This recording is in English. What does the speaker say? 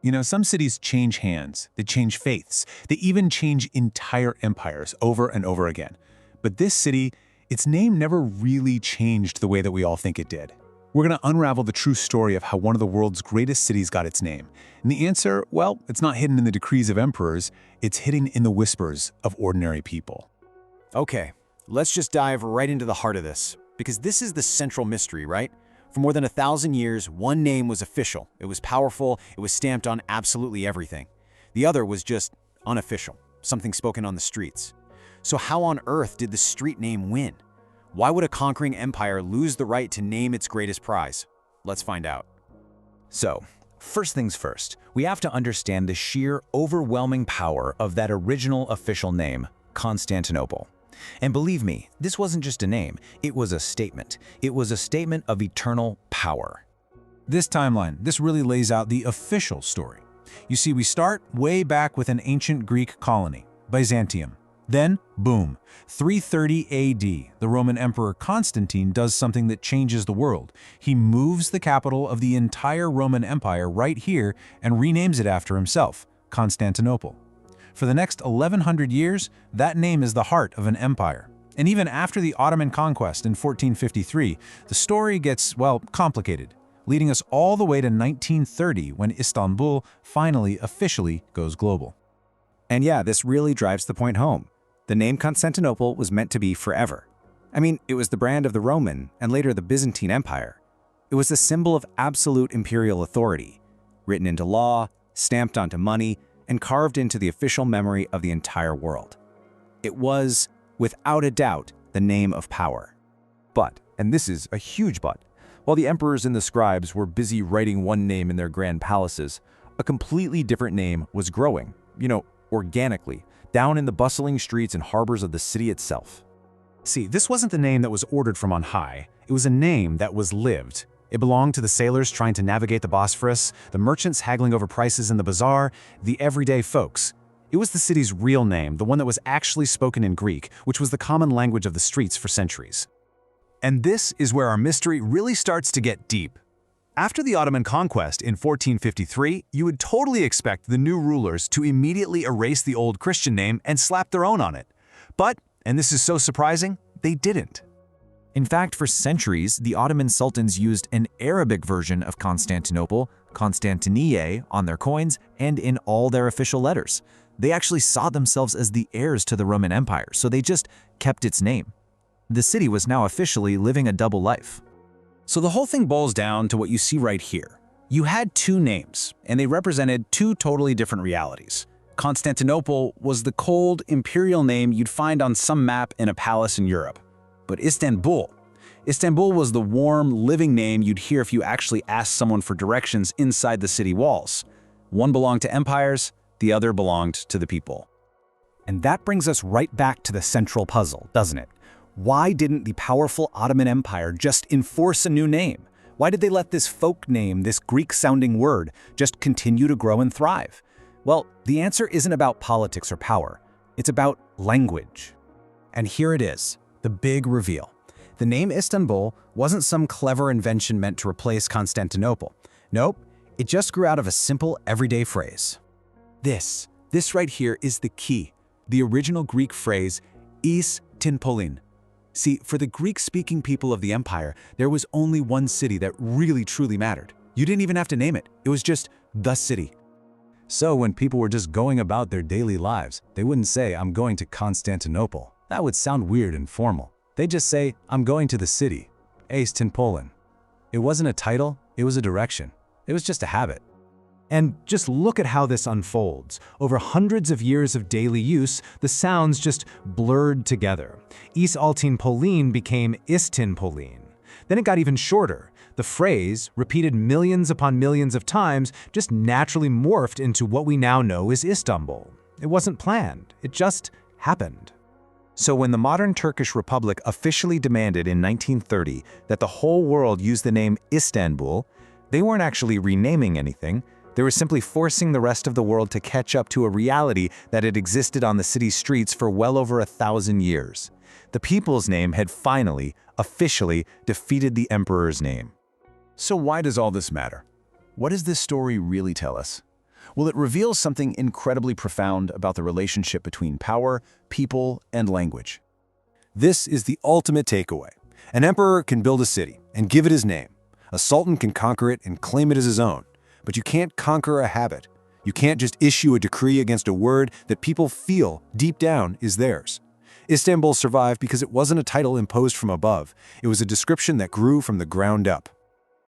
You know, some cities change hands, they change faiths, they even change entire empires over and over again. But this city, its name never really changed the way that we all think it did. We're going to unravel the true story of how one of the world's greatest cities got its name. And the answer, well, it's not hidden in the decrees of emperors, it's hidden in the whispers of ordinary people. Okay, let's just dive right into the heart of this, because this is the central mystery, right? For more than 1,000 years, one name was official. It was powerful, it was stamped on absolutely everything. The other was just unofficial, something spoken on the streets. So how on earth did the street name win? Why would a conquering empire lose the right to name its greatest prize? Let's find out. So, first things first, we have to understand the sheer, overwhelming power of that original official name, Constantinople. And believe me, this wasn't just a name, it was a statement. It was a statement of eternal power. This timeline, this really lays out the official story. You see, we start way back with an ancient Greek colony, Byzantium. Then, boom, 330 AD, the Roman Emperor Constantine does something that changes the world. He moves the capital of the entire Roman Empire right here and renames it after himself, Constantinople. For the next 1,100 years, that name is the heart of an empire. And even after the Ottoman conquest in 1453, the story gets, well, complicated, leading us all the way to 1930 when Istanbul finally officially goes global. And yeah, this really drives the point home. The name Constantinople was meant to be forever. I mean, it was the brand of the Roman and later the Byzantine Empire. It was a symbol of absolute imperial authority, written into law, stamped onto money, and carved into the official memory of the entire world. It was, without a doubt, the name of power. But, and this is a huge but, while the emperors and the scribes were busy writing one name in their grand palaces, a completely different name was growing, organically, down in the bustling streets and harbors of the city itself. See, this wasn't the name that was ordered from on high. It was a name that was lived. It belonged to the sailors trying to navigate the Bosphorus, the merchants haggling over prices in the bazaar, the everyday folks. It was the city's real name, the one that was actually spoken in Greek, which was the common language of the streets for centuries. And this is where our mystery really starts to get deep. After the Ottoman conquest in 1453, you would totally expect the new rulers to immediately erase the old Christian name and slap their own on it. But, and this is so surprising, they didn't. In fact, for centuries, the Ottoman sultans used an Arabic version of Constantinople, Constantiniye, on their coins and in all their official letters. They actually saw themselves as the heirs to the Roman Empire, so they just kept its name. The city was now officially living a double life. So the whole thing boils down to what you see right here. You had two names, and they represented two totally different realities. Constantinople was the cold, imperial name you'd find on some map in a palace in Europe. But Istanbul was the warm, living name you'd hear if you actually asked someone for directions inside the city walls. One belonged to empires, the other belonged to the people. And that brings us right back to the central puzzle, doesn't it? Why didn't the powerful Ottoman Empire just enforce a new name? Why did they let this folk name, this Greek-sounding word, just continue to grow and thrive? Well, the answer isn't about politics or power. It's about language. And here it is, the big reveal. The name Istanbul wasn't some clever invention meant to replace Constantinople. Nope, it just grew out of a simple, everyday phrase. This right here is the key. The original Greek phrase, Istanbul. See, for the Greek-speaking people of the empire, there was only one city that really truly mattered. You didn't even have to name it. It was just the city. So when people were just going about their daily lives, they wouldn't say, "I'm going to Constantinople." That would sound weird and formal. They'd just say, "I'm going to the city, Istanbul." It wasn't a title, it was a direction. It was just a habit. And just look at how this unfolds. Over hundreds of years of daily use, the sounds just blurred together. Istanbul became Istanbul. Then it got even shorter. The phrase, repeated millions upon millions of times, just naturally morphed into what we now know as Istanbul. It wasn't planned, it just happened. So when the modern Turkish Republic officially demanded in 1930 that the whole world use the name Istanbul, they weren't actually renaming anything. They were simply forcing the rest of the world to catch up to a reality that had existed on the city's streets for well over 1,000 years. The people's name had finally, officially, defeated the emperor's name. So why does all this matter? What does this story really tell us? Well, it reveals something incredibly profound about the relationship between power, people, and language. This is the ultimate takeaway. An emperor can build a city and give it his name. A sultan can conquer it and claim it as his own. But you can't conquer a habit. You can't just issue a decree against a word that people feel deep down is theirs. Istanbul survived because it wasn't a title imposed from above. It was a description that grew from the ground up.